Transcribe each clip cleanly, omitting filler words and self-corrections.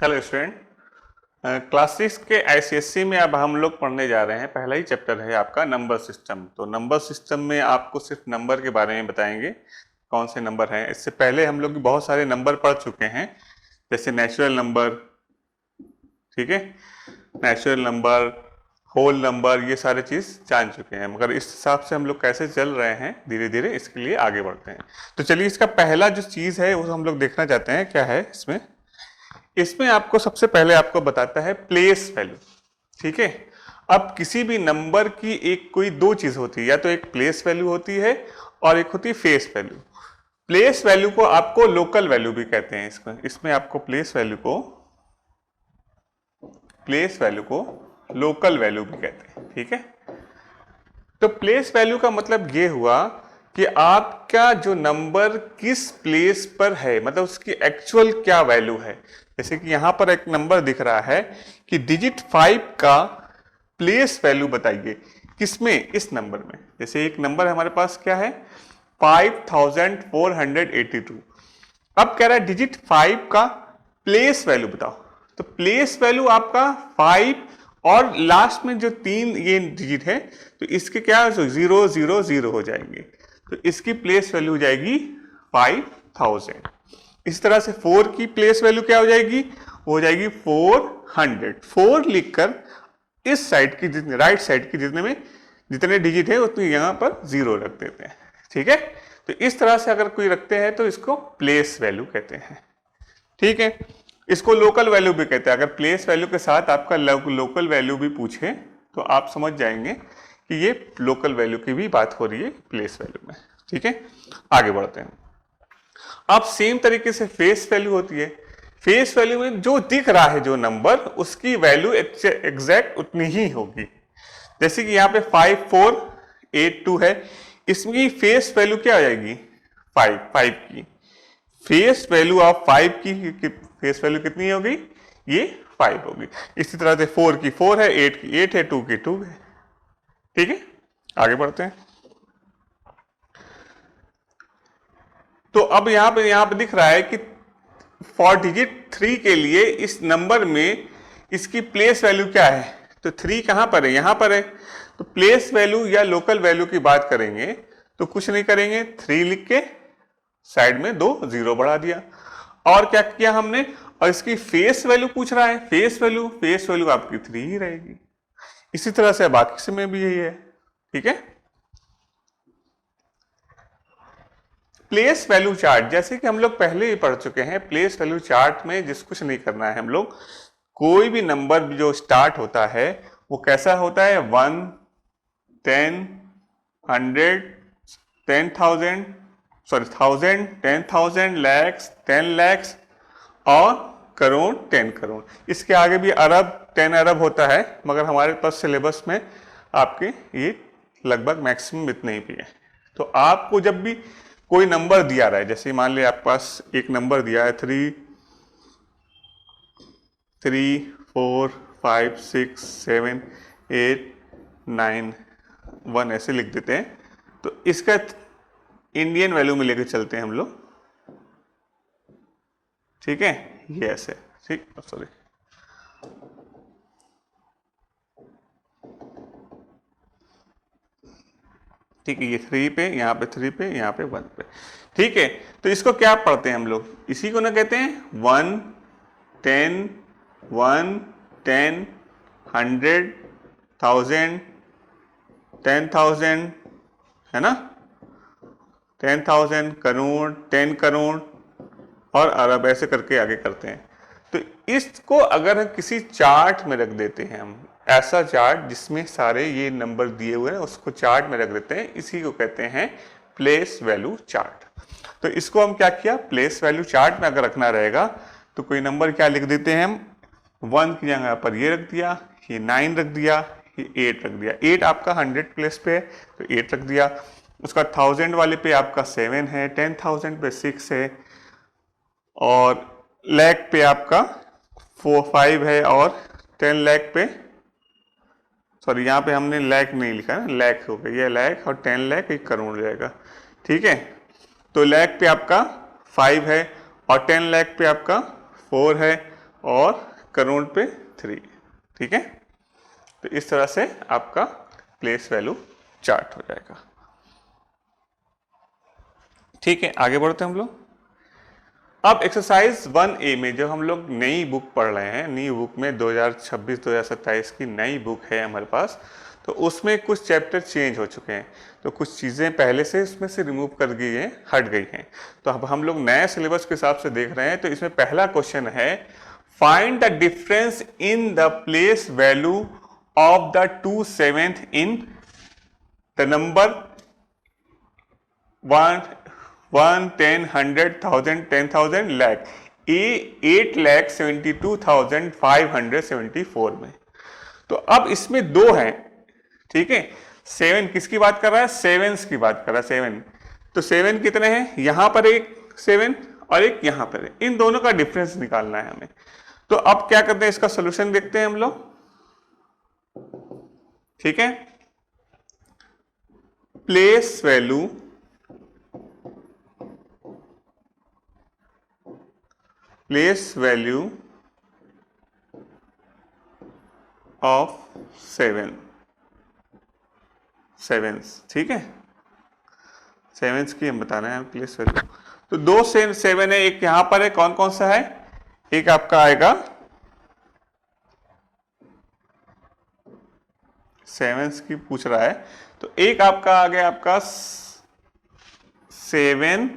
Hello student. Class 6 के ICSC में अब हम लोग पढ़ने जा रहे हैं। पहला ही चैप्टर है आपका नंबर सिस्टम। तो नंबर सिस्टम में आपको सिर्फ नंबर के बारे में बताएंगे, कौन से नंबर हैं। इससे पहले हम लोग बहुत सारे नंबर पढ़ चुके हैं, जैसे नेचुरल नंबर, ठीक है, नेचुरल नंबर, होल नंबर, ये सारे चीज जान चुके हैं। मगर इस हिसाब से हम लोग कैसे चल रहे हैं धीरे धीरे, इसके लिए आगे बढ़ते हैं। तो चलिए, इसका पहला जो चीज है वो हम लोग देखना चाहते हैं क्या है इसमें। इसमें आपको सबसे पहले आपको बताता है प्लेस वैल्यू, ठीक है। अब किसी भी नंबर की एक कोई दो चीज होती है, या तो एक प्लेस वैल्यू होती है और एक होती है फेस वैल्यू। प्लेस वैल्यू को आपको लोकल वैल्यू भी कहते हैं। इसमें आपको प्लेस वैल्यू को लोकल वैल्यू भी कहते हैं, ठीक है। तो प्लेस वैल्यू का मतलब ये हुआ कि आपका जो नंबर किस प्लेस पर है, मतलब उसकी एक्चुअल क्या वैल्यू है। जैसे कि यहां पर एक नंबर दिख रहा है कि डिजिट 5 का प्लेस वैल्यू बताइए, किसमें, इस नंबर में। जैसे एक नंबर हमारे पास क्या है, 5482। अब कह रहा है डिजिट 5 का प्लेस वैल्यू बताओ। तो प्लेस वैल्यू आपका 5 और लास्ट में जो 3 ये डिजिट है, तो इसके क्या 000 हो जाएंगे। तो इसकी प्लेस वैल्यू हो जाएगी 5000। इस तरह से 4 की प्लेस वैल्यू क्या हो जाएगी, वो हो जाएगी 400। 4 लिखकर इस साइड की जितने, राइट साइड की जितने डिजिट है उतने यहां पर 0 रख देते हैं, ठीक है। तो इस तरह से अगर कोई रखते हैं तो इसको प्लेस वैल्यू कहते हैं, ठीक है। इसको लोकल वैल्यू भी कहते हैं। अगर प्लेस वैल्यू के साथ आपका लोकल वैल्यू भी पूछे तो आप समझ जाएंगे कि ये लोकल वैल्यू की भी बात हो रही है प्लेस वैल्यू में, ठीक है। आगे बढ़ते हैं। अब सेम तरीके से फेस वैल्यू होती है। फेस वैल्यू में जो दिख रहा है जो नंबर, उसकी वैल्यू एग्जैक्ट उतनी ही होगी। जैसे कि यहाँ पे 5482 है, इसकी फेस वैल्यू क्या आ जाएगी 5 की। फेस वैल्यू ऑफ 5 की फेस वैल्यू कितनी होगी, ये 5 होगी। इसी तरह से 4 की 4 है, 8 की 8 है, 2 की 2 है, ठीक है। आगे बढ़ते हैं। तो अब यहां पे दिख रहा है कि फॉर डिजिट 3 के लिए इस नंबर में इसकी प्लेस वैल्यू क्या है। तो 3 कहां पर है, यहां पर है। तो प्लेस वैल्यू या लोकल वैल्यू की बात करेंगे तो कुछ नहीं करेंगे, 3 लिख के साइड में 2 0 बढ़ा दिया। और क्या किया हमने, और इसकी फेस वैल्यू पूछ रहा है, फेस वैल्यू आपकी 3 ही रहेगी। इसी तरह से बाकी से में भी यही है, ठीक है। प्लेस वैल्यू चार्ट, जैसे कि हम लोग पहले ही पढ़ चुके हैं, प्लेस वैल्यू चार्ट में जिस कुछ नहीं करना है हम लोग, कोई भी नंबर जो स्टार्ट होता है वो कैसा होता है, 1, 10, 100, 10,000, सॉरी 1000, 10,000, lakhs, 10 lakhs और करोड़, 10 करोड़। इसके आगे भी अरब, 10 अरब होता है, मगर हमारे पास सिलेबस में आपके ये लगभग मैक्सिमम इतने ही भी है। तो आपको जब भी कोई नंबर दिया रहा है, जैसे मान लिया आपके पास एक नंबर दिया है 3, 4, 5, 6, 7, 8, 9, 1 ऐसे लिख देते हैं। तो इसका इंडियन वैल्यू में लेकर चलते हैं हम लोग, ठीक है, ये ऐसे, ठीक, सॉरी, ठीक है, ये 3 पे, यहाँ पे 3 पे, यहाँ पे 1 पे, ठीक है। तो इसको क्या पढ़ते हैं हम लोग, इसी को ना कहते हैं 1, 10, 1, 10, 100, 1000, 10,000, है ना, 10,000, करोड़, 10 करोड़ और अरब, ऐसे करके आगे करते हैं। तो इसको अगर हम किसी चार्ट में रख देते हैं, हम ऐसा चार्ट जिसमें सारे ये नंबर दिए हुए हैं उसको चार्ट में रख देते हैं, इसी को कहते हैं प्लेस वैल्यू चार्ट। तो इसको हम क्या किया, प्लेस वैल्यू चार्ट में अगर रखना रहेगा तो कोई नंबर क्या लिख देते हैं हम, 1 की जगह पर ये रख दिया, ये 9 रख दिया, ये 8 रख दिया। 8 आपका 100 प्लेस पे है तो 8 रख दिया। उसका 1000 वाले पे आपका 7 है, 10,000 पे 6 है, और लैख पे आपका 5 है, और 10 लाख पे, सॉरी यहाँ पे हमने लैख नहीं लिखा है, लैख हो गया, ये लैख और 10 लाख एक करोड़ हो जाएगा, ठीक है। तो लैख पे आपका 5 है और 10 लाख पे आपका 4 है, और करोड़ पे 3। ठीक है, तो इस तरह से आपका प्लेस वैल्यू चार्ट हो जाएगा। ठीक है, आगे बढ़ते हैं हम लोग। अब एक्सरसाइज 1A में जो हम लोग नई बुक पढ़ रहे हैं, नई बुक में 2026-2027 की नई बुक है हमारे पास, तो उसमें कुछ चैप्टर चेंज हो चुके हैं, तो कुछ चीज़ें पहले से इसमें से रिमूव कर गई हैं, हट गई हैं। तो अब हम लोग नए सिलेबस के हिसाब से देख रहे हैं। तो इसमें पहला क्वेश्चन है, find the difference in the place value of the 2/7 in the number 1, 10, 100, 1000, 10,000, lakh, 8,72,574 में। तो अब इसमें दो हैं, ठीक है। 7 किसकी बात कर रहा है? सेवेंस की बात कर रहा है, 7। तो 7 कितने हैं? यहां पर एक 7 और एक यहां पर है, इन दोनों का डिफरेंस निकालना है हमें। तो अब क्या करते हैं, इसका सोल्यूशन देखते हैं हम लोग। ठीक है, प्लेस वैल्यू ऑफ 7, ठीक है, 7 की हम बता रहे हैं प्लेस वैल्यू। तो 2 से 7 है, एक यहां पर है, कौन कौन सा है? एक आपका आएगा 7 की पूछ रहा है, तो एक आपका आ गया आपका 7,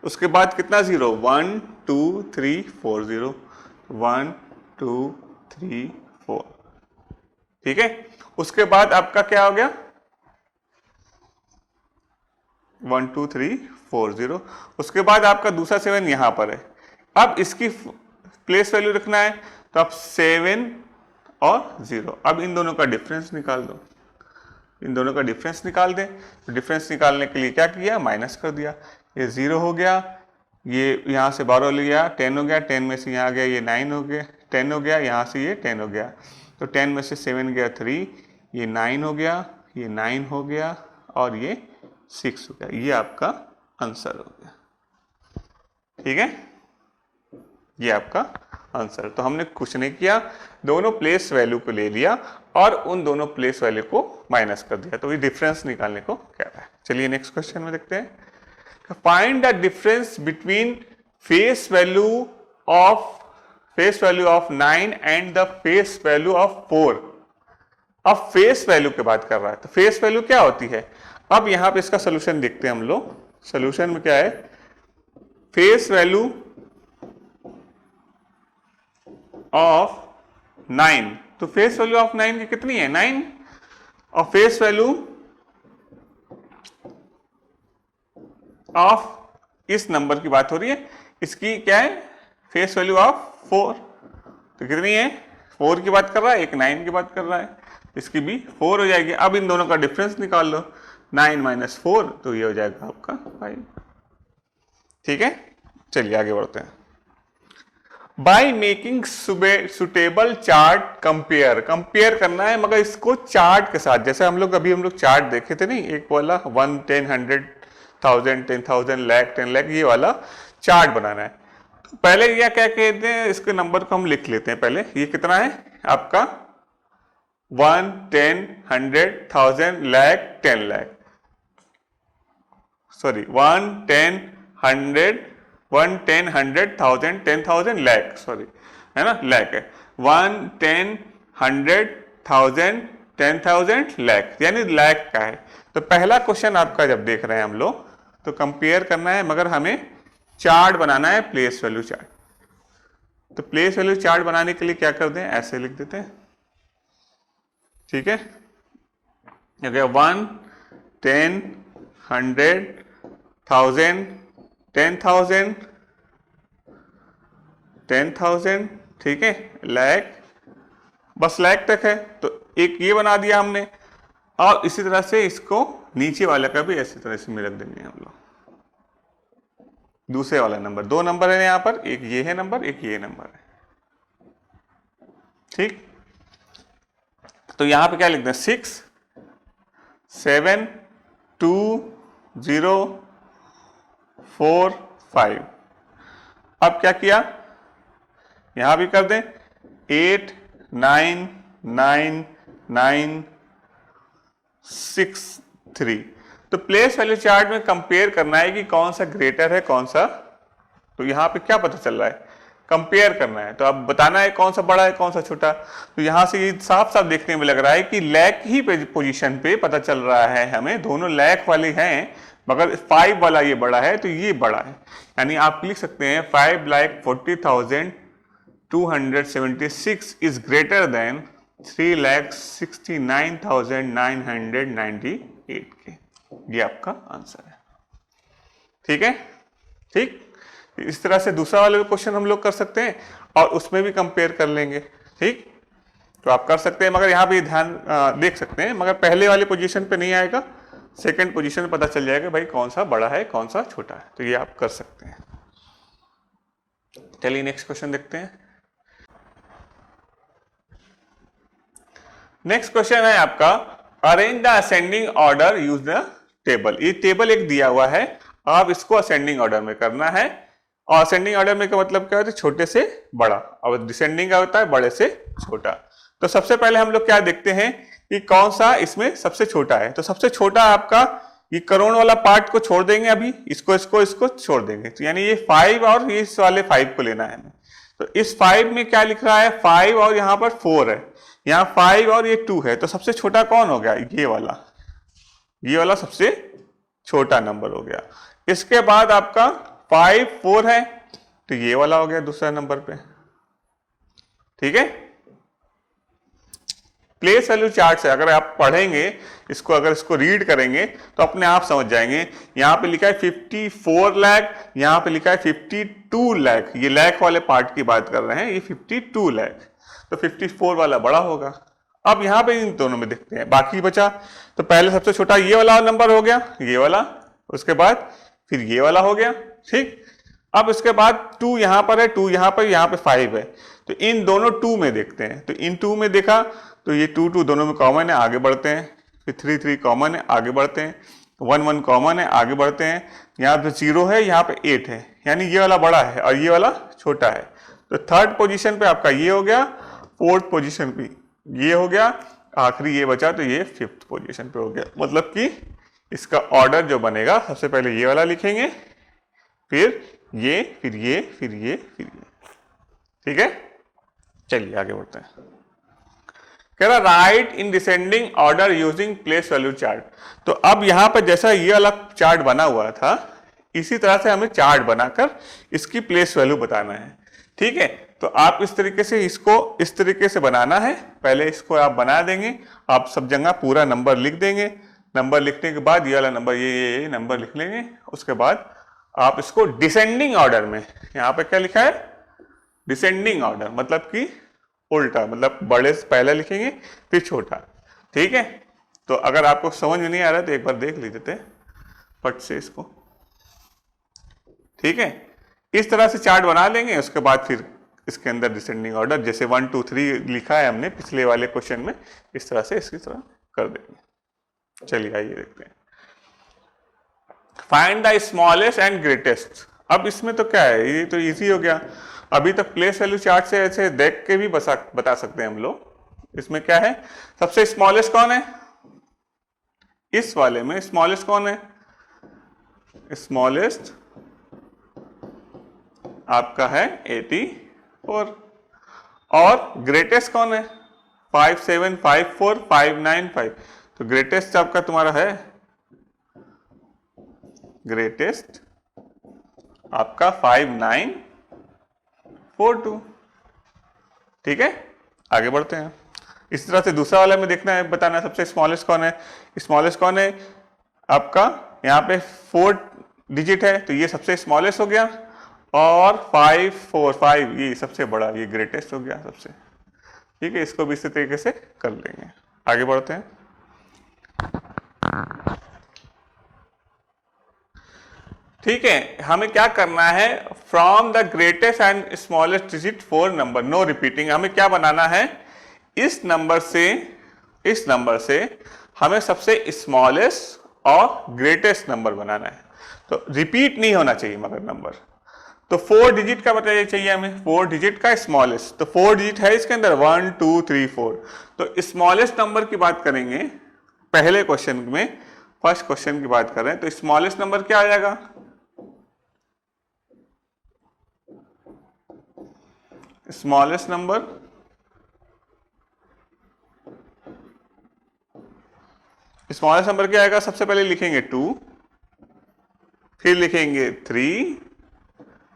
उसके बाद कितना 0? 1 2 3 4 0, 1 2 3 4, ठीक है। उसके बाद आपका क्या हो गया? 1 2 3 4 0। उसके बाद आपका दूसरा 7 यहां पर है। अब इसकी प्लेस वैल्यू रखना है, तो आप 7 और 0, अब इन दोनों का डिफरेंस निकाल दो, इन दोनों का डिफरेंस निकाल दें। तो डिफरेंस निकालने के लिए क्या किया? माइनस कर दिया। ये 0 हो गया, ये यहाँ से 12 लिया, 10 हो गया, 10 में से यहाँ गया, ये 9 हो गया, 10 हो गया, यहाँ से ये 10 हो गया। तो 10 में से 7 गया 3, ये 9 हो गया, ये 9 हो गया, और ये 6 हो गया। ये आपका आंसर हो गया, ठीक है, ये आपका आंसर। तो हमने कुछ नहीं किया, दोनों प्लेस वैल्यू को ले लिया और उन दोनों प्लेस वैल्यू को माइनस कर दिया, तो ये डिफरेंस निकालने को कह रहा है। चलिए नेक्स्ट क्वेश्चन में देखते हैं। Find the difference between face value of 9 and the face value of 4। अब फेस वैल्यू की बात कर रहा है, तो फेस वैल्यू क्या होती है? अब यहां पे इसका सोल्यूशन देखते हैं हम लोग। सोल्यूशन में क्या है? फेस वैल्यू ऑफ 9, तो फेस वैल्यू ऑफ 9 की कितनी है? 9। और फेस वैल्यू ऑफ इस नंबर की बात हो रही है, इसकी क्या है? फेस वैल्यू ऑफ 4, तो कितनी है? 4 की बात कर रहा है, एक 9 की बात कर रहा है, इसकी भी 4 हो जाएगी। अब इन दोनों का डिफरेंस निकाल लो, 9 - 4, तो ये हो जाएगा आपका 5, ठीक है। चलिए आगे बढ़ते हैं। By making suitable chart, compare करना है, मगर इसको चार्ट के साथ, जैसे हम लोग चार्ट देखे थे नहीं, एक वाला 1, 10, 100, 1000, 10,000, लाख, 10 लाख, ये वाला चार्ट बनाना है। तो पहले यह क्या कहते हैं, इसके नंबर को हम लिख लेते हैं पहले। ये कितना है आपका? 1, 10, 100, 1000, लाख, 10 लाख, सॉरी 1, 10, 100, 1, 10, 100, 1000, 10,000, लाख, सॉरी, है ना, लाख है। 1, 10, 100, 1000, 10,000, लाख, यानी लाख का है। तो पहला क्वेश्चन आपका जब देख रहे हैं हम लोग, तो कंपेयर करना है, मगर हमें चार्ट बनाना है, प्लेस वैल्यू चार्ट। तो प्लेस वैल्यू चार्ट बनाने के लिए क्या करते हैं? ऐसे लिख देते हैं, ठीक है। 1, 10, 100, 1000, 10,000, 10,000, ठीक है, लाख, बस लाख तक है, तो एक ये बना दिया हमने। और इसी तरह से इसको नीचे वाले का भी ऐसी तरह से में रख देंगे हम लोग। दूसरे वाला नंबर, 2 नंबर है यहां पर, एक ये है नंबर, एक ये नंबर है, ठीक। तो यहां पे क्या लिखते हैं? 6, 7, 2, 0, 4, 5। अब क्या किया? यहां भी कर दें 8 9 9 9 6 3। तो प्लेस वैल्यू चार्ट में कंपेयर करना है कि कौन सा ग्रेटर है कौन सा, तो यहां पे क्या पता चल रहा है, कंपेयर करना है। तो अब बताना है कौन सा बड़ा है कौन सा छोटा। तो यहां से ये साफ साफ देखने में लग रहा है कि लैक ही पोजीशन पे पता चल रहा है हमें, दोनों लैक वाले हैं, मगर 5 वाला ये बड़ा है तो ये बड़ा है। यानी आप लिख सकते हैं 5,40,276 इज ग्रेटर देन 3,69,998 के। ये आपका आंसर है। ठीक है, ठीक। इस तरह से दूसरा वाले क्वेश्चन हम लोग कर सकते हैं और उसमें भी कंपेयर कर लेंगे। ठीक, तो आप कर सकते हैं, मगर यहाँ पे ध्यान देख सकते हैं, मगर पहले वाली पोजीशन पे नहीं आएगा, सेकंड पोजीशन में पता चल जाएगा भाई कौन सा बड़ा है कौन सा छोटा है। तो ये आप कर सकते हैं। चलिए नेक्स्ट क्वेश्चन देखते हैं। नेक्स्ट क्वेश्चन है आपका arrange the ascending order use the table. ये टेबल एक दिया हुआ है, आप इसको असेंडिंग ऑर्डर में करना है। और असेंडिंग ऑर्डर में का मतलब क्या होता है, छोटे से बड़ा, और डिसेंडिंग का होता है बड़े से छोटा। तो सबसे पहले हम लोग क्या देखते हैं कि कौन सा इसमें सबसे छोटा है। तो सबसे छोटा आपका ये करोड़ वाला पार्ट को छोड़ देंगे, अभी इसको छोड़ देंगे। तो यानी ये 5 और इस वाले 5 को लेना है हमें। तो इस 5 में क्या लिख रहा है, 5 और यहाँ पर 4 है, यहाँ 5 और ये 2 है। तो सबसे छोटा कौन हो गया, ये वाला सबसे छोटा नंबर हो गया। इसके बाद आपका 5 4 है, तो ये वाला हो गया दूसरा नंबर पे। ठीक है, प्लेस वैल्यू चार्ट से अगर आप पढ़ेंगे इसको, अगर इसको रीड करेंगे तो अपने आप समझ जाएंगे। यहां पे लिखा है 54 लाख, यहां पे लिखा है 52 लाख, ये लाख वाले पार्ट की बात कर रहे हैं, ये 52 लाख। तो 54 वाला बड़ा होगा। अब यहां पे इन दोनों में देखते हैं, बाकी बचा। तो पहले सबसे छोटा ये वाला नंबर हो गया, ये वाला, उसके बाद फिर ये वाला हो गया। ठीक, अब इसके बाद 2 यहां पर है, 2 यहां पर, यहां पे 5 है। तो इन दोनों 2 में देखते हैं। तो इन 2 में देखा तो ये 2 2 दोनों में कॉमन है, आगे बढ़ते हैं। फिर 3 3 कॉमन है, आगे बढ़ते हैं। 1 1 कॉमन है, आगे बढ़ते हैं। यहाँ पे 0 है, यहाँ पे 8 है, यानी ये वाला बड़ा है और ये वाला छोटा है। तो थर्ड पोजीशन पे आपका ये हो गया, फोर्थ पोजीशन पे ये हो गया, आखिरी ये बचा तो ये 5th पोजीशन पे हो गया। मतलब कि इसका ऑर्डर जो बनेगा, सबसे पहले ये वाला लिखेंगे, फिर ये, फिर ये, फिर ये, फिर ये। ठीक है, चलिए आगे बढ़ते हैं। कह रहा right in descending order using place value chart. तो अब यहां पर जैसा ये वाला चार्ट बना हुआ था, इसी तरह से हमें चार्ट बनाकर इसकी प्लेस वैल्यू बताना है। ठीक है, तो आप इस तरीके से इसको इस तरीके से बनाना है। पहले इसको आप बना देंगे, आप सब जगह पूरा नंबर लिख देंगे। नंबर लिखने के बाद ये वाला नंबर ये नंबर लिख लेंगे। उसके बाद आप इसको डिसेंडिंग ऑर्डर में, यहाँ पे क्या लिखा है, डिसेंडिंग ऑर्डर, मतलब कि उल्टा, मतलब बड़े से पहले लिखेंगे फिर छोटा। ठीक है, तो अगर आपको समझ में नहीं आ रहा तो एक बार देख लीजिए फट से इसको। ठीक है, इस तरह से चार्ट बना लेंगे। उसके बाद फिर इसके अंदर डिसेंडिंग ऑर्डर, जैसे 1 2 3 लिखा है हमने पिछले वाले क्वेश्चन में, इस तरह से इसकी तरह कर देंगे। चलिए आइए देखते हैं। Find the smallest and greatest. अब इसमें तो क्या है, ये तो इजी हो गया। अभी तक प्लेस वैल्यू चार्ट से ऐसे देख के भी बता सकते हैं हम लोग। इसमें क्या है, सबसे स्मॉलेस्ट कौन है, इस वाले में स्मॉलेस्ट कौन है, स्मॉलेस्ट आपका है 84। और ग्रेटेस्ट कौन है, 5 7 5 4 5 9 5। तो ग्रेटेस्ट आपका तुम्हारा है, ग्रेटेस्ट आपका 5 9 4 2। ठीक है, आगे बढ़ते हैं। इस तरह से दूसरा वाला में देखना है, बताना है सबसे स्मॉलेस्ट कौन है। स्मॉलेस्ट कौन है आपका, यहाँ पे 4 डिजिट है, तो ये सबसे स्मॉलेस्ट हो गया। और 5 4 5 ये सबसे बड़ा, ये ग्रेटेस्ट हो गया सबसे। ठीक है, इसको भी इसी तरीके से कर लेंगे। आगे बढ़ते हैं। ठीक है, हमें क्या करना है, from the greatest and smallest digit 4 number, no repeating. हमें क्या बनाना है, इस नंबर से हमें सबसे स्मॉलेस्ट और ग्रेटेस्ट नंबर बनाना है। तो रिपीट नहीं होना चाहिए मगर नंबर, तो 4 डिजिट का बताइए चाहिए हमें, 4 डिजिट का स्मॉलेस्ट। तो 4 डिजिट है इसके अंदर 1 2 3 4। तो स्मॉलेस्ट नंबर की बात करेंगे पहले क्वेश्चन में, फर्स्ट क्वेश्चन की बात करें तो स्मॉलेस्ट नंबर क्या आ जाएगा? स्मॉलेस्ट नंबर क्या आएगा? सबसे पहले लिखेंगे 2, फिर लिखेंगे 3,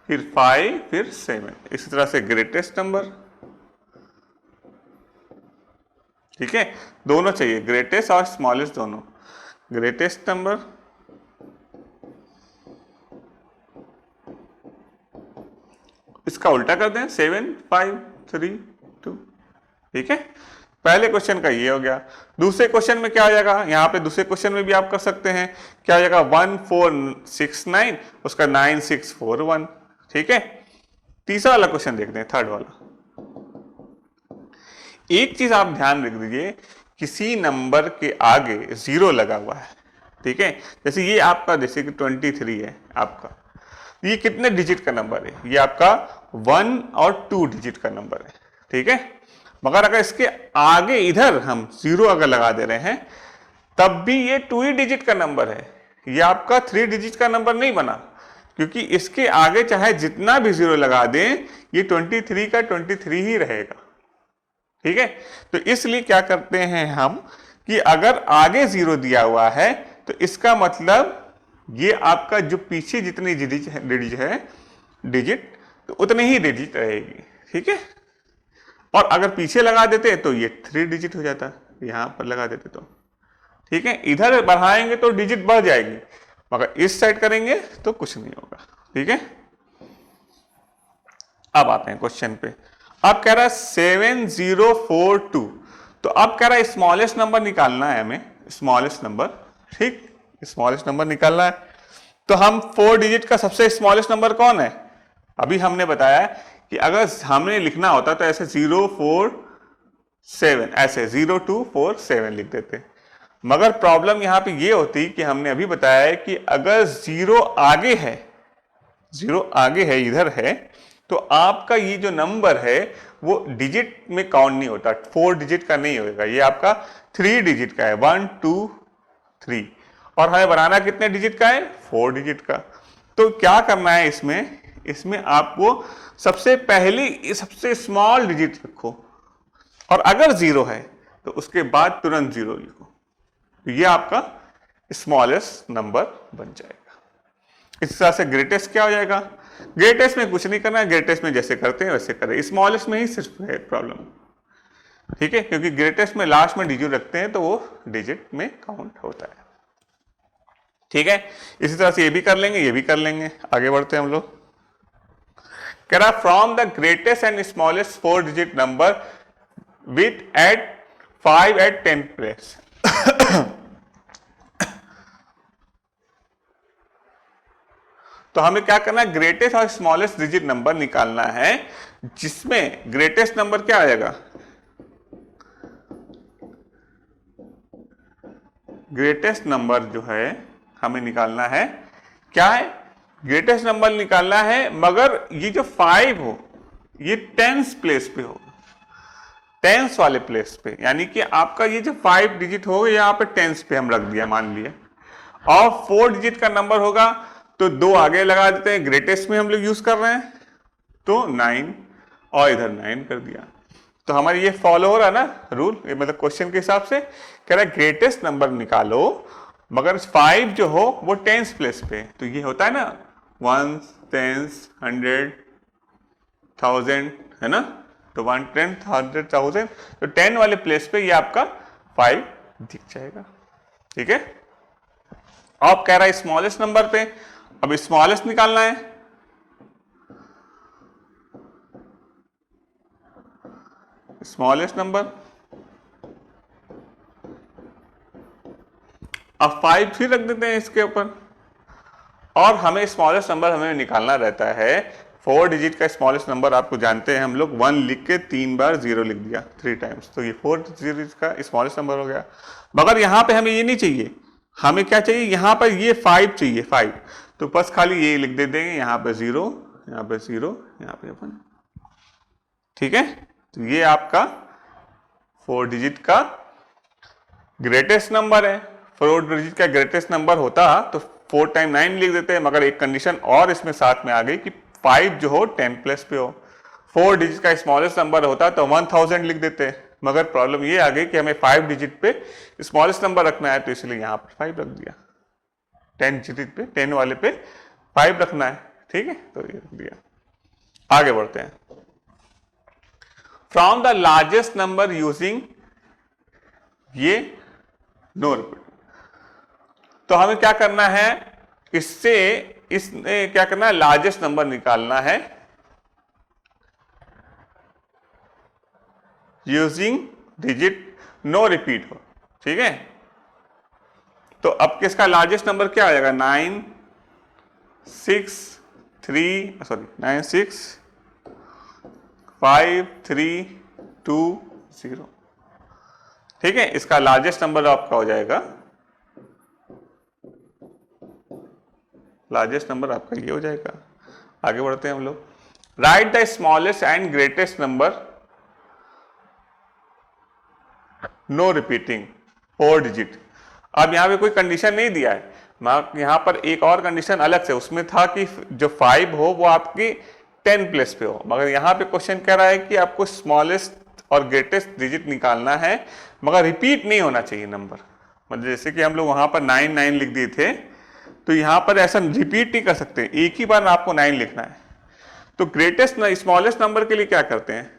फिर 5, फिर 7। इसी तरह से ग्रेटेस्ट नंबर, ठीक है, दोनों चाहिए, ग्रेटेस्ट और स्मॉलेस्ट दोनों। ग्रेटेस्ट नंबर, इसका उल्टा कर दें, 7 5 3 2, ठीक है। पहले क्वेश्चन का ये हो गया। दूसरे क्वेश्चन में क्या आ जाएगा? यहाँ पे दूसरे क्वेश्चन में भी आप कर सकते हैं, क्या आ जाएगा? 1 4 6 9, उसका 9 6 4 1, ठीक है। तीसरा वाला क्वेश्चन देखते हैं, थर्ड वाला। एक चीज आप ध्यान रख दीजिए, किसी नंबर के आगे 0 लगा हुआ है, ठीक है। जैसे ये आपका, जैसे कि 23 है आपका, ये कितने डिजिट का नंबर है? ये आपका 1 और 2 डिजिट का नंबर है, ठीक है। मगर अगर इसके आगे इधर हम 0 अगर लगा दे रहे हैं, तब भी ये 2 ही डिजिट का नंबर है, ये आपका 3 डिजिट का नंबर नहीं बना, क्योंकि इसके आगे चाहे जितना भी 0 लगा दें, ये 23 का 23 ही रहेगा, ठीक है। तो इसलिए क्या करते हैं हम कि अगर आगे 0 दिया हुआ है तो इसका मतलब ये आपका जो पीछे जितनी डिजिट तो उतने ही डिजिट रहेगी, ठीक है। और अगर पीछे लगा देते तो ये 3 डिजिट हो जाता, यहां पर लगा देते तो, ठीक है। इधर बढ़ाएंगे तो डिजिट बढ़ जाएगी, मगर इस साइड करेंगे तो कुछ नहीं होगा, ठीक है। अब आते हैं क्वेश्चन पे। अब कह रहा है 7042, तो अब कह रहा है स्मॉलेस्ट नंबर निकालना है हमें, स्मॉलेस्ट नंबर, ठीक, स्मॉलेस्ट नंबर निकालना है। तो हम 4 डिजिट का सबसे स्मॉलेस्ट नंबर कौन है? अभी हमने बताया कि अगर हमने लिखना होता तो ऐसे 0 4 7, ऐसे 0 2 4 7 लिख देते, मगर प्रॉब्लम यहां पे ये होती कि हमने अभी बताया है कि अगर 0 आगे है, 0 आगे है, इधर है, तो आपका ये जो नंबर है वो डिजिट में काउंट नहीं होता, 4 डिजिट का नहीं होगा, ये आपका 3 डिजिट का है, 1 2 3। और हमें बनाना कितने डिजिट का है? 4 डिजिट का। तो क्या करना है इसमें? इसमें आपको सबसे पहले सबसे स्मॉल डिजिट रखो, और अगर 0 है तो उसके बाद तुरंत 0 लिखो, तो ये आपका स्मॉलेस्ट नंबर बन जाएगा। इस तरह से ग्रेटेस्ट क्या हो जाएगा? ग्रेटेस्ट में कुछ नहीं करना है, ग्रेटेस्ट में जैसे करते हैं वैसे करें, स्मॉलेस्ट में ही सिर्फ है प्रॉब्लम, ठीक है, क्योंकि ग्रेटेस्ट में लास्ट में डिजिट रखते हैं तो वो डिजिट में काउंट होता है, ठीक है। इसी तरह से ये भी कर लेंगे, ये भी कर लेंगे। आगे बढ़ते हैं हम लोग। कह रहा from the greatest and smallest 4 digit number with at 5 at 10 place. तो हमें क्या करना है? ग्रेटेस्ट और स्मॉलेस्ट डिजिट नंबर निकालना है, जिसमें ग्रेटेस्ट नंबर क्या आएगा? ग्रेटेस्ट नंबर जो है हमें निकालना है, क्या है? ग्रेटेस्ट नंबर निकालना है, मगर ये जो 5 हो ये 10th प्लेस पे हो, 10th वाले प्लेस पे, यानी कि आपका ये जो 5 डिजिट होगा यहाँ पे 10th पे हम रख दिया मान लिया, और 4 डिजिट का नंबर होगा तो 2 आगे लगा देते हैं, ग्रेटेस्ट में हम लोग यूज कर रहे हैं तो 9, और इधर 9 कर दिया। तो हमारे ये फॉलो हो रहा है ना रूल, मतलब क्वेश्चन के हिसाब से कह रहा है ग्रेटेस्ट नंबर निकालो, मगर 5 जो हो वो 10th प्लेस पे, तो ये होता है ना 1 10 100 1000, है ना, तो 1 10 100 1000, तो 10 वाले प्लेस पे ये आपका 5 दिख जाएगा, ठीक है। अब कह रहा है स्मॉलेस्ट नंबर पे, अब स्मॉलेस्ट निकालना है, स्मॉलेस्ट नंबर। अब 5 फिर रख देते हैं इसके ऊपर, और हमें स्मॉलेस्ट नंबर हमें निकालना रहता है 4 डिजिट का स्मॉलेस्ट नंबर, आपको जानते हैं हम लोग 1 लिख के 3 बार 0 लिख दिया 3 टाइम्स, तो ये 4 डिजिट का स्मॉलेस्ट नंबर हो गया। मगर यहां पे हमें ये नहीं चाहिए, हमें क्या चाहिए? यहां पर ये 5 चाहिए, 5, तो बस खाली ये लिख दे देंगे, यहां पे 0, यहाँ पे 0, यहाँ पे 1। ठीक है, तो ये आपका 4 डिजिट का ग्रेटेस्ट नंबर है। 4 डिजिट का ग्रेटेस्ट नंबर होता तो 4 टाइम 9 लिख देते हैं, मगर एक कंडीशन और इसमें साथ में आ गई कि 5 जो हो 10 प्लस पे हो। 4 डिजिट का स्मॉलेस्ट नंबर होता तो 1000 लिख देते, मगर प्रॉब्लम ये आ गई कि हमें 5 डिजिट पे स्मॉलेस्ट नंबर रखना है, तो इसलिए यहाँ पर 5 रख दिया। 10 डिजिट पे, 10 वाले पे 5 रखना है। ठीक है, तो ये रख दिया। आगे बढ़ते हैं। From the largest number using ये नो रिपीट। तो हमें क्या करना है, इससे इसमें क्या करना है, लार्जेस्ट नंबर निकालना है यूजिंग डिजिट नो रिपीट हो। ठीक है, तो अब किसका लार्जेस्ट नंबर क्या आ जाएगा, 9 6 5 3 2 0। ठीक है, इसका लार्जेस्ट नंबर आपका हो जाएगा, लार्जेस्ट नंबर आपका ये हो जाएगा। आगे बढ़ते हैं हम लोग। Write the smallest and greatest number no repeating 4 digit. अब यहां पे कोई कंडीशन नहीं दिया है, यहां पर एक और कंडीशन अलग से उसमें था कि जो 5 हो वो आपकी 10 प्लस पे हो, मगर यहां पे क्वेश्चन कह रहा है कि आपको स्मॉलेस्ट और ग्रेटेस्ट डिजिट निकालना है, मगर रिपीट नहीं होना चाहिए नंबर। मतलब जैसे कि हम लोग वहां पर 9 9 लिख दिए थे, तो यहां पर ऐसा रिपीट नहीं कर सकते, एक ही बार आपको 9 लिखना है। तो ग्रेटेस्ट स्मॉलेस्ट नंबर के लिए क्या करते हैं,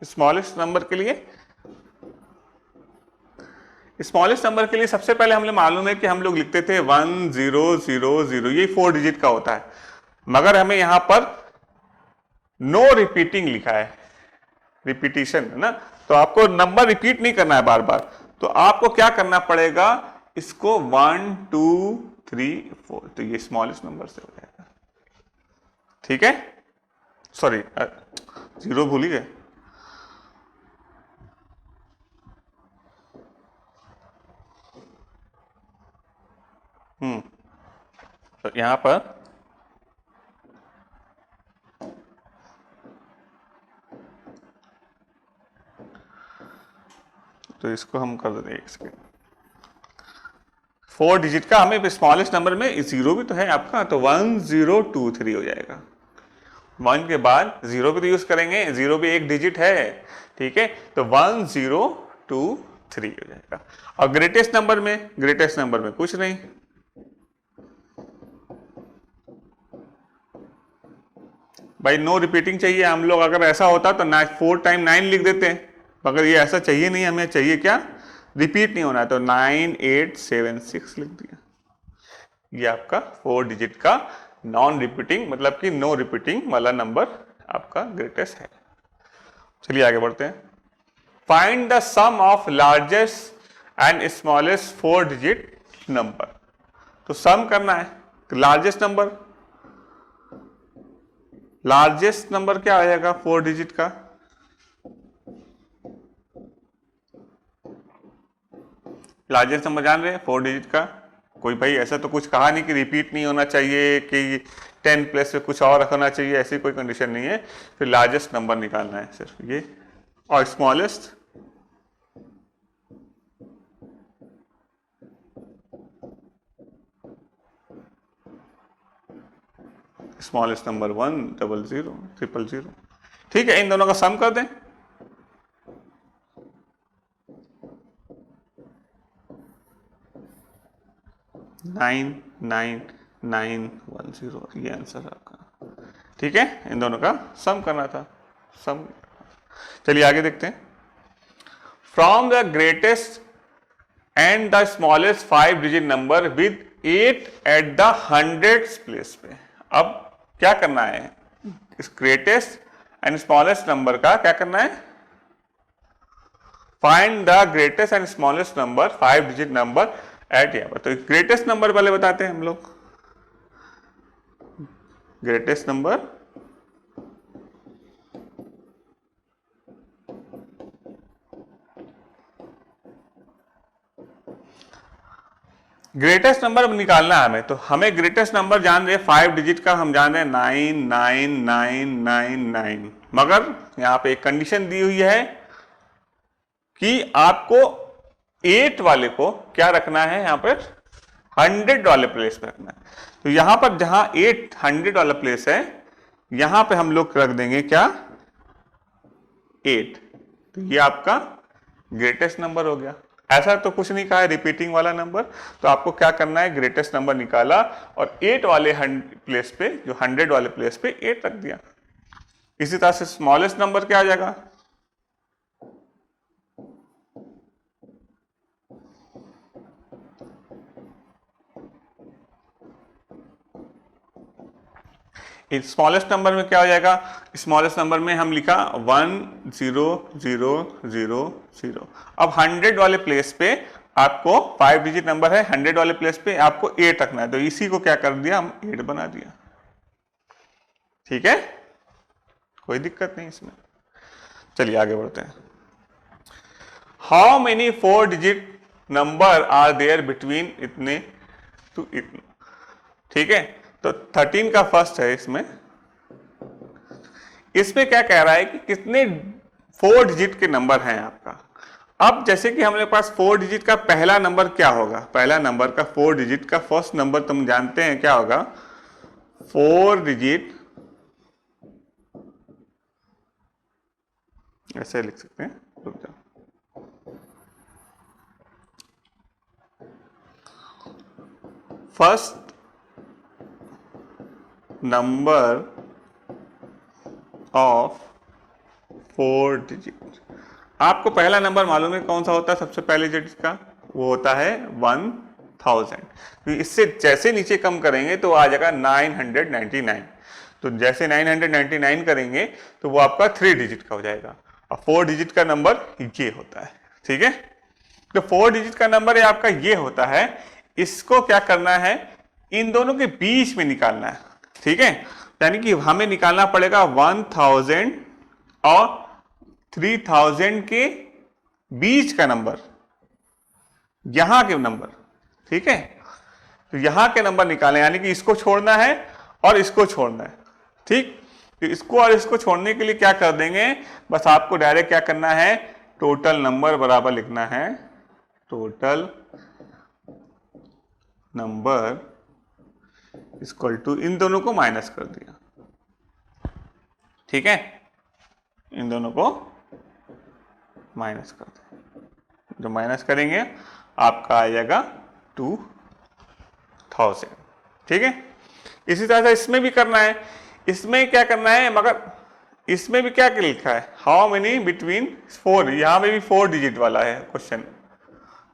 स्मॉलेस्ट नंबर के लिए सबसे पहले हमें मालूम है कि हम लोग लिखते थे 1 0 0 0, ये 4 डिजिट का होता है, मगर हमें यहां पर नो रिपीटिंग लिखा है, रिपीटिशन है ना, तो आपको नंबर रिपीट नहीं करना है बार बार। तो आपको क्या करना पड़ेगा, इसको 1 2 3 4, तो ये स्मॉलेस्ट नंबर से हो जाएगा। ठीक है, सॉरी 0 भूल ही गए। तो यहां पर तो इसको हम कर देते हैं 1 सेकेंड। 4 डिजिट का हमें स्मॉलेस्ट नंबर में 0 भी तो है आपका, तो 1 0 2 3 हो जाएगा। 1 के बाद 0 भी तो यूज करेंगे, 0 भी एक डिजिट है। ठीक है, तो 1 0 2 3 हो जाएगा। और ग्रेटेस्ट नंबर में कुछ नहीं, भाई नो रिपीटिंग चाहिए हम लोग। अगर ऐसा होता तो 4 टाइम 9 लिख देते हैं, मगर ये ऐसा चाहिए नहीं, हमें चाहिए क्या, रिपीट नहीं होना है, तो 9 8 7 6 लिख दिया। ये आपका 4 डिजिट का नॉन रिपीटिंग मतलब कि नो रिपीटिंग वाला नंबर आपका ग्रेटेस्ट है। चलिए आगे बढ़ते हैं। Find the sum of largest and smallest 4 digit number. तो सम करना है, लार्जेस्ट नंबर क्या आ जाएगा 4 डिजिट का, लार्जेस्ट नंबर जान रहे हैं 4 डिजिट का। कोई भाई ऐसा तो कुछ कहा नहीं कि रिपीट नहीं होना चाहिए कि 10 प्लस से कुछ और रखना चाहिए, ऐसी कोई कंडीशन नहीं है। फिर लार्जेस्ट नंबर निकालना है सिर्फ ये, और स्मॉलेस्ट नंबर 1 0 0 0 0। ठीक है, इन दोनों का सम कर दें। नाइन 9 ये आंसर आपका। ठीक है, इन दोनों का सम करना था, सम। चलिए आगे देखते हैं। From the greatest and the smallest 5 digit number with 8 at the 100th place पे। अब क्या करना है, इस ग्रेटेस्ट एंड स्मॉलेस्ट नंबर का क्या करना है, find the greatest and smallest number 5 digit number at यहाँ पर। तो ग्रेटेस्ट नंबर पहले बताते हैं हम लोग। ग्रेटेस्ट नंबर ग्रेटेस्ट नंबर निकालना है हमें, तो हमें ग्रेटेस्ट नंबर जान रहे 5 डिजिट का, हम जान रहे 99999, मगर यहां पे एक कंडीशन दी हुई है कि आपको 8 वाले को क्या रखना है, यहां पर 100 वाले प्लेस पे रखना है। तो यहां पर जहां 800 वाला प्लेस है, यहां पे हम लोग रख देंगे क्या, 8। तो ये आपका ग्रेटेस्ट नंबर हो गया। ऐसा तो कुछ नहीं कहा है रिपीटिंग वाला नंबर, तो आपको क्या करना है, ग्रेटेस्ट नंबर निकाला और 8 वाले प्लेस पे, जो 100 वाले प्लेस पे 8 रख दिया। इसी तरह से स्मॉलेस्ट नंबर क्या आ जाएगा, स्मॉलेस्ट नंबर में क्या हो जाएगा, स्मॉलेस्ट नंबर में हम लिखा 10000। अब 100 वाले प्लेस पे आपको 5 डिजिट नंबर है, 100 वाले प्लेस पे आपको 8 रखना है, तो इसी को क्या कर दिया, हम 8 बना दिया। ठीक है, कोई दिक्कत नहीं इसमें। चलिए आगे बढ़ते हैं। How many 4 digit number are there between इतने टू इतने। ठीक है, तो 13 का फर्स्ट है इसमें क्या कह रहा है कि कितने 4 डिजिट के नंबर हैं आपका। अब जैसे कि हमारे पास 4 डिजिट का पहला नंबर क्या होगा, पहला नंबर का 4 डिजिट का फर्स्ट नंबर तुम जानते हैं क्या होगा, 4 डिजिट, ऐसे लिख सकते हैं, रुक जाओ, फर्स्ट नंबर ऑफ 4 डिजिट। आपको पहला नंबर मालूम है कौन सा होता है, सबसे पहले डिजिट का, वो होता है 1000। तो इससे जैसे नीचे कम करेंगे तो आ जाएगा 999। तो जैसे 999 करेंगे तो वो आपका 3 डिजिट का हो जाएगा, और 4 डिजिट का नंबर ये होता है। ठीक है, तो 4 डिजिट का नंबर है आपका ये होता है, इसको क्या करना है, इन दोनों के बीच में निकालना है। ठीक है, यानी कि हमें निकालना पड़ेगा 1000 और 3000 के बीच का नंबर, यहां के नंबर। ठीक है, तो यहां के नंबर निकालें, यानी कि इसको छोड़ना है और इसको छोड़ना है। ठीक, तो इसको और इसको छोड़ने के लिए क्या कर देंगे, बस आपको डायरेक्ट क्या करना है, टोटल नंबर बराबर लिखना है, टोटल नंबर इक्वल टू, इन दोनों को माइनस कर दिया। ठीक है, इन दोनों को माइनस कर दिया, जो माइनस करेंगे आपका आ जाएगा 2000। ठीक है, इसी तरह से इसमें भी करना है, इसमें क्या करना है, मगर इसमें भी क्या लिखा है, हाउ मेनी बिटवीन 4, यहां पे भी 4 डिजिट वाला है क्वेश्चन,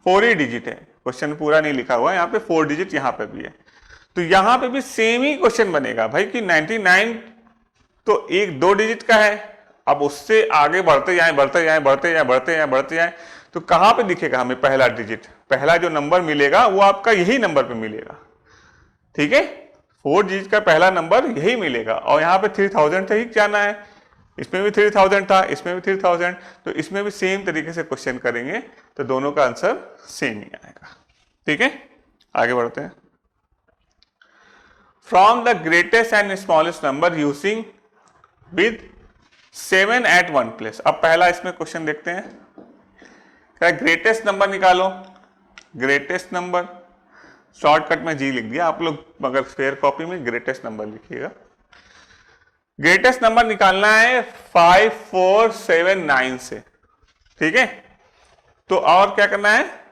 4 ही डिजिट है, क्वेश्चन पूरा नहीं लिखा हुआ है, यहाँ पे 4 डिजिट यहाँ पे भी है। तो यहां पे भी सेम ही क्वेश्चन बनेगा भाई कि 99 तो 1-2 डिजिट का है, अब उससे आगे बढ़ते जाएं बढ़ते जाएं बढ़ते जाएं बढ़ते जाएं बढ़ते जाएं, तो कहां पे दिखेगा हमें पहला डिजिट, पहला जो नंबर मिलेगा वो आपका यही नंबर पे मिलेगा। ठीक है, 4 डिजिट का पहला नंबर यही मिलेगा, और यहाँ पे 3000 से ही जाना है, इसमें भी 3000 था, इसमें भी 3000, तो इसमें भी सेम तरीके से क्वेश्चन करेंगे, तो दोनों का आंसर सेम ही आएगा। ठीक है, आगे बढ़ते हैं। From the greatest and smallest number using with 7 at 1 place. अब पहला इसमें क्वेश्चन देखते हैं, क्या ग्रेटेस्ट नंबर निकालो, ग्रेटेस्ट नंबर, शॉर्टकट में जी लिख दिया, आप लोग मगर फेयर कॉपी में ग्रेटेस्ट नंबर लिखिएगा। ग्रेटेस्ट नंबर निकालना है 5479 से। ठीक है, तो और क्या करना है,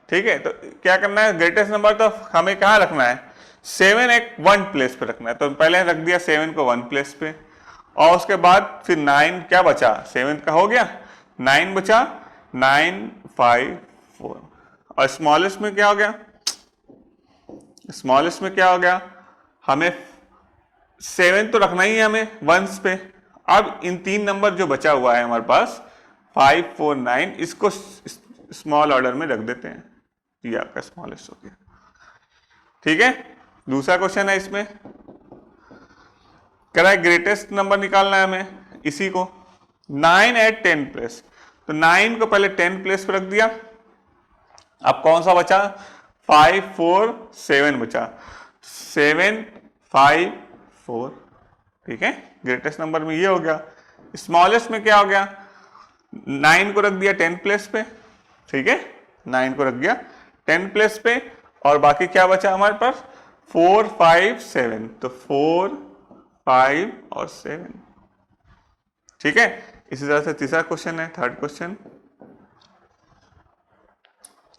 ठीक है, तो क्या करना है, ग्रेटेस्ट नंबर तो हमें कहां रखना है, 7 एक 1 प्लेस पे रखना है, तो पहले रख दिया 7 को 1 प्लेस पे, और उसके बाद फिर 9 क्या बचा, 7 का हो गया, 9 बचा, 954, और स्मॉलेस्ट में क्या हो गया, स्मॉलेस्ट में क्या हो गया, हमें 7 तो रखना ही है हमें वंस पे। अब इन 3 नंबर जो बचा हुआ है हमारे पास 549, इसको स्मॉल ऑर्डर में रख देते हैं, ये आपका स्मॉलेस्ट हो गया। ठीक है, दूसरा क्वेश्चन है, इसमें कह रहा है ग्रेटेस्ट नंबर निकालना है हमें, इसी को 9 एट 10 प्लेस, तो 9 को पहले 10 प्लेस पे रख दिया। अब कौन सा बचा? 5 4 7 बचा, 7 5 4, ठीक है। ग्रेटेस्ट नंबर में ये हो गया। स्मॉलेस्ट में क्या हो गया? 9 को रख दिया 10 प्लेस पे, ठीक है, 9 को रख दिया 10 प्लेस पे, और बाकी क्या बचा हमारे पास? 4 5 7, तो 4 5 और 7, ठीक है। इसी तरह से तीसरा क्वेश्चन है, थर्ड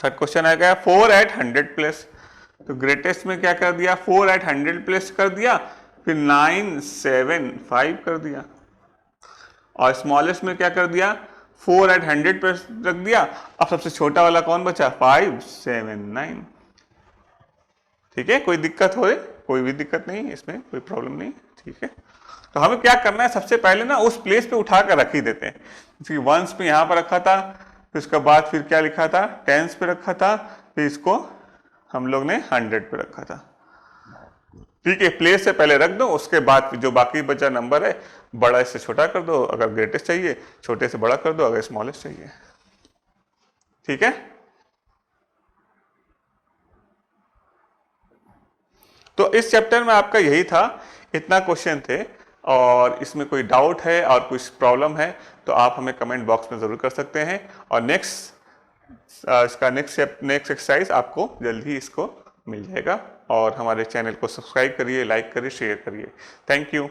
क्वेश्चन आ गया 4 एट 100 प्लेस, तो ग्रेटेस्ट में क्या कर दिया? 4 एट 100 प्लेस कर दिया, फिर 9 7 5 कर दिया, और स्मॉलेस्ट में क्या कर दिया? 4 एट 100 प्लेस रख दिया। अब सबसे छोटा वाला कौन बचा? 5 7 9, ठीक है। कोई दिक्कत हो रही? कोई भी दिक्कत नहीं, इसमें कोई प्रॉब्लम नहीं, ठीक है। तो हमें क्या करना है, सबसे पहले ना उस प्लेस पे उठा कर रख ही देते हैं। जैसे वंस पे यहाँ पर रखा था, फिर उसके बाद फिर क्या लिखा था? टेंस पे रखा था, फिर इसको हम लोग ने 100 पे रखा था, ठीक है। प्लेस से पहले रख दो, उसके बाद जो बाकी बचा नंबर है, बड़ा से छोटा कर दो अगर ग्रेटेस्ट चाहिए, छोटे से बड़ा कर दो अगर स्मॉलेस्ट चाहिए, ठीक है। तो इस चैप्टर में आपका यही था, इतना क्वेश्चन थे, और इसमें कोई डाउट है और कुछ प्रॉब्लम है तो आप हमें कमेंट बॉक्स में ज़रूर कर सकते हैं, और इसका नेक्स्ट एक्सरसाइज आपको जल्द ही इसको मिल जाएगा। और हमारे चैनल को सब्सक्राइब करिए, लाइक करिए, शेयर करिए। Thank you.